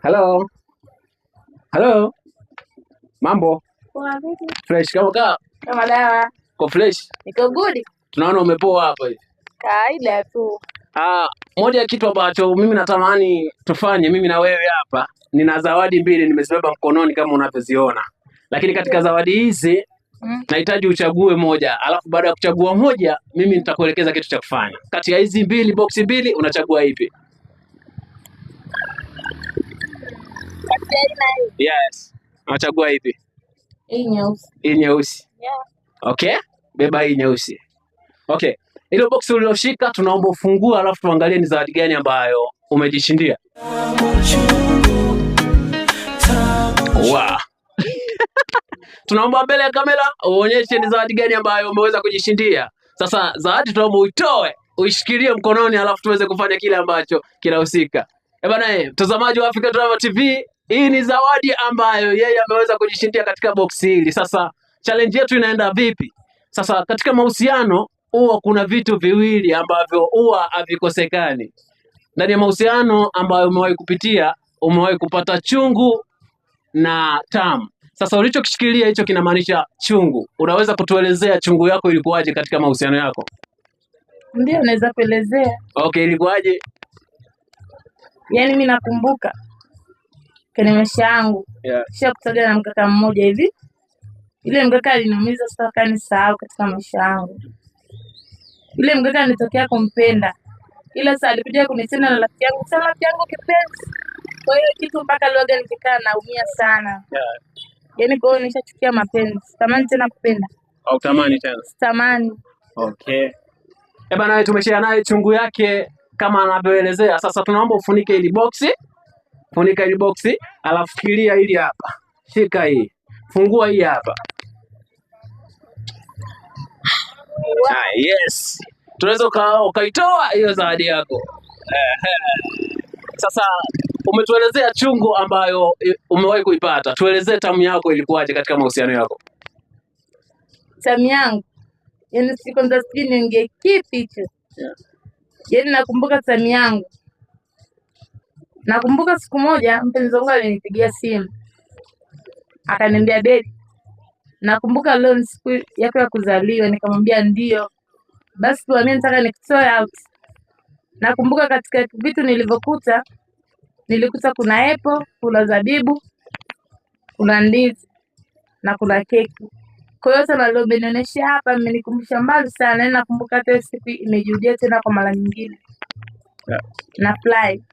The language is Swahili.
Hello. Hello. Mambo. Poa vipi? Fresh kama kaa. Kama dawa. Kwa fresh. Niko good. Tunaona umepoa hapa hivi. Kawaida tu. Moja ya kitu ambacho mimi natamani tufanye mimi na wewe hapa, nina zawadi mbili nimezibeba mkononi kama unavyoziona. Lakini katika zawadi hizi nahitaji uchague moja, alafu baada ya kuchagua moja mimi nitakuelekeza kitu cha kufanya. Kati ya hizi mbili, boksi mbili, unachagua ipi? Yes. Unachagua ipi? Hii nyeusi. Hii nyeusi. Yeah. Okay? Beba hii nyeusi. Okay. Ile box ulioshika tunaomba ufungue, alafu tuangalie ni zawadi gani ambayo umejishindia. Wow. Tunaomba mbele ya kamera uonyeshe ni zawadi gani ambayo umeweza kujishindia. Sasa zawadi tunaomba uitoe, uishikilie mkononi, alafu tuweze kufanya kile ambacho kinahusika. Bwana, mtazamaji wa Africa Drama TV, hii ni zawadi ambayo yeye ameweza kujishindia katika box hili. Sasa challenge yetu inaenda vipi? Sasa katika mahusiano huwa kuna vitu viwili ambavyo huwa havikosekani. Ndani ya mahusiano ambayo umewahi kupitia, umewahi kupata chungu na tamu. Sasa ulichokishikilia hicho kinamaanisha chungu. Unaweza kutuelezea chungu yako ilikuwaje katika mahusiano yako? Ndio, naweza kuelezea. Okay, ilikuwaje? Yaani mimi nakumbuka kwenye maisha yangu, kisha kutaja na mkaka mmoja hivi. Ile mkaka aliniumiza sana, kanisahau katika maisha yangu. Ile mkaka nilitokea kumpenda, ila sasa alikuja kunitenda na rafiki yangu sana, rafiki yangu kipenzi. Kwa hiyo kitu mpaka leo nikikaa naumia sana. Yaani kwa hiyo nishachukia mapenzi. Tamani tena kupenda. Au tamani tena? Tamani. Okay. Bana, tumeshare naye chungu yake kama anavyoelezea. Sasa tunaomba ufunike ili boxi. Funika ili boxi, alafu fikiria hili hapa. Shika hii. Fungua hii hapa. Yes. Tunaweza ukaitoa hiyo zawadi yako. Sasa umetuelezea chungu ambayo umewahi kuipata. Tuelezee tamu yako ilikuwaje katika mahusiano yako. Tamu yangu, yaani siku ndo sijui niongee kipi hicho. Yaani nakumbuka tamu yangu. Nakumbuka siku moja mpenzi wangu alinipigia simu. Akaniambia, "Baby, nakumbuka leo ni siku yako ya kuzaliwa." Nikamwambia ndio. Basi kwa nini nataka nikutoe out? Nakumbuka katika vitu nilivyokuta, nilikuta kuna apple, kuna zabibu, kuna ndizi na kuna keki. Kwa hiyo sana leo umenionyesha hapa, imenikumbusha mbali sana. Nakumbuka hata siku imejirudia tena kwa mara nyingine. Na fly.